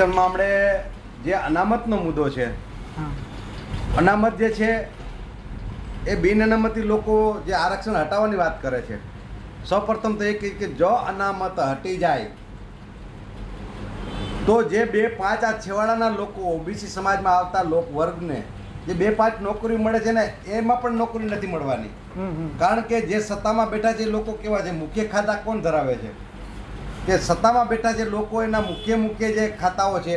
શિક્ષણમાં આપણે જે અનામતનો મુદ્દો છે, અનામત જે છે એ બિન અનામતી લોકો જે આરક્ષણ હટાવવાની વાત કરે છે. સૌપ્રથમ તો એ કે જો અનામત હટી જાય તો જે 2-5 આ છેવાડાના લોકો ઓબીસી સમાજમાં આવતા લોક વર્ગને જે 2-5 નોકરી મળે છે ને એમાં પણ નોકરી નથી મળવાની. કારણ કે જે સત્તામાં બેઠા છે એ લોકો કેવા છે, મુખ્ય ખાતા કોણ ધરાવે છે કે સત્તામાં બેઠા જે લોકો એના મુખ્ય જે ખાતાઓ છે,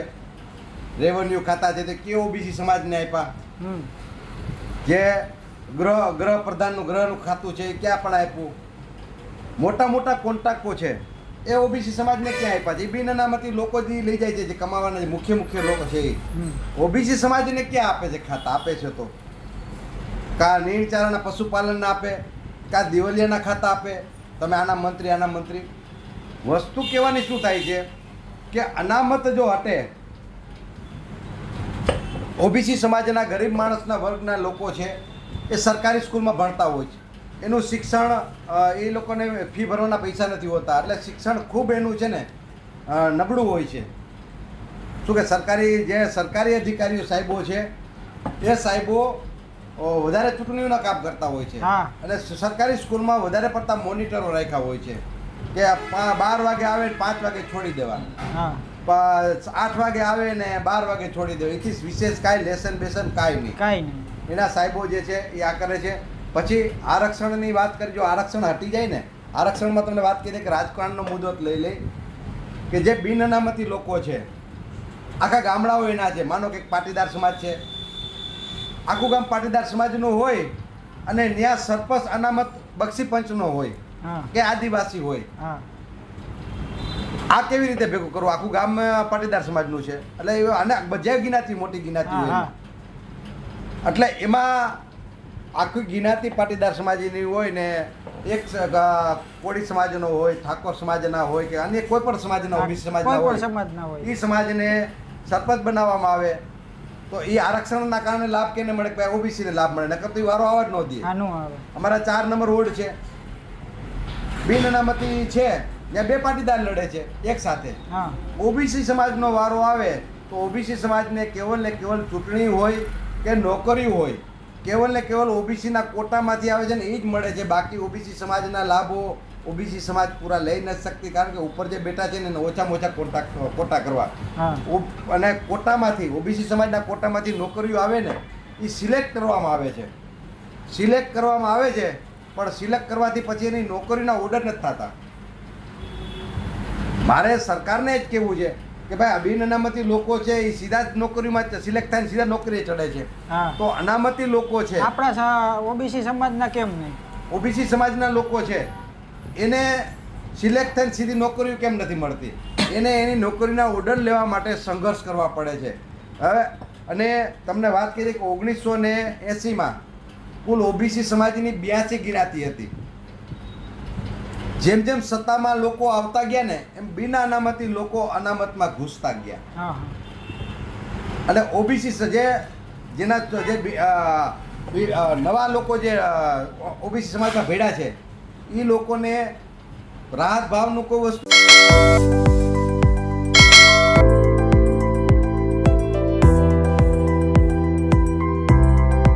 રેવન્યુ ખાતા છે તે કે ઓબીસી સમાજને આપ્યા, જે ગૃહ પ્રધાનનું ગૃહનું ખાતું છે એ ક્યાં પણ આપ્યું, મોટા કોન્ટ્રાક્ટો છે એ ઓબીસી સમાજને ક્યાં આપ્યા છે, એ બિન અનામતી લોકો જે લઈ જાય છે, જે કમાવાના જે મુખ્ય લોકો છે એ ઓબીસી સમાજને ક્યાં આપે છે ખાતા? આપે છે તો કા નીણચારાના પશુપાલનના આપે, કા દિવાલિયાના ખાતા આપે. તમે આના મંત્રી વસ્તુ કહેવાની શું થાય છે કે અનામત જો હટે, ઓબીસી સમાજના ગરીબ માણસના વર્ગના લોકો છે એ સરકારી સ્કૂલમાં ભણતા હોય છે, એનું શિક્ષણ એ લોકોને ફી ભરવાના પૈસા નથી હોતા, એટલે શિક્ષણ ખૂબ એનું છે ને નબળું હોય છે. શું કે સરકારી અધિકારીઓ સાહેબો છે એ સાહેબો વધારે ચૂંટણીઓના કામ કરતા હોય છે અને સરકારી સ્કૂલમાં વધારે પડતા મોનિટરો રાખ્યા હોય છે કે 12 વાગે આવે 5 વાગે છોડી દેવા, 8 વાગે આવે ને 12 વાગે છોડી દેવા. એથી વિશેષ કાંઈ લેસન બેસન કાંઈ નહીં. એના સાહેબો જે છે એ આ કરે છે. પછી આરક્ષણની વાત કરી, જો આરક્ષણ હટી જાય ને, આરક્ષણમાં તમને વાત કરી કે રાજકારણનો મુદ્દો લઈ લે કે જે બિન અનામતી લોકો છે, આખા ગામડાઓ એના છે. માનો કે પાટીદાર સમાજ છે, આખું ગામ પાટીદાર સમાજનું હોય અને ત્યાં સરપંચ અનામત બક્ષી પંચનો હોય કે આદિવાસી હોય, આ કેવી રીતે ભેગું કરવું? આખું ગામ પાટીદાર સમાજનું છે એટલે અને બજાય જ્ઞાતિ મોટી જ્ઞાતિ હોય એટલે એમાં આખી જ્ઞાતિ પાટીદાર સમાજની હોય ને એક કોળી સમાજનો હોય, ઠાકોર સમાજના હોય કે અન્ય કોઈ પણ સમાજના ઓબીસી સમાજના હોય, એ સમાજને સરપંચ બનાવવામાં આવે તો એ આરક્ષણના કારણે લાભ કેને મળે? કે ઓબીસીને લાભ મળે, નકર તો એ વારો આવવા જ ન દે. અમારા 4 નંબર વોર્ડ છે, બિન અનામતી છે, ત્યાં 2 પાટીદાર લડે છે એક સાથે. ઓબીસી સમાજનો વારો આવે તો ઓબીસી સમાજને કેવલ ને કેવલ ચૂંટણી હોય કે નોકરી હોય, કેવલ ને કેવલ ઓબીસીના કોટામાંથી આવે છે ને એ જ મળે છે. બાકી ઓબીસી સમાજના લાભો ઓબીસી સમાજ પૂરા લઈ નથી શકતી, કારણ કે ઉપર જે બેઠા છે ને ઓછામાં ઓછા કોટા કરવા અને કોટામાંથી ઓબીસી સમાજના કોટામાંથી નોકરીઓ આવે ને એ સિલેક્ટ કરવામાં આવે છે. પણ સિલેક્ટ કરવાથી પછી એની નોકરીના ઓર્ડર નથી થતા. મારે સરકારને જ કહેવું છે કે ભાઈ બિન અનામતી લોકો છે એ સીધા જ નોકરીમાં સિલેક્ટ થાય, સીધા નોકરીએ ચડે છે. તો અનામતી લોકો છે આપણા ઓબીસી સમાજના કેમ નહીં? ઓબીસી સમાજના લોકો છે એને સિલેક્ટ થઈને સીધી નોકરીઓ કેમ નથી મળતી? એને એની નોકરીના ઓર્ડર લેવા માટે સંઘર્ષ કરવા પડે છે. હવે અને તમને વાત કરી કે 1980માં કુલ ઓબીસી સમાજની 82 જ્ઞાતિ હતી. જેમ સત્તામાં લોકો આવતા ગયા ને એમ બિન અનામતી લોકો અનામતમાં ઘૂસતા ગયા અને ઓબીસી જેના નવા લોકો જે ઓબીસી સમાજમાં ભેળા છે એ લોકોને રાહત ભાવનું કોઈ વસ્તુ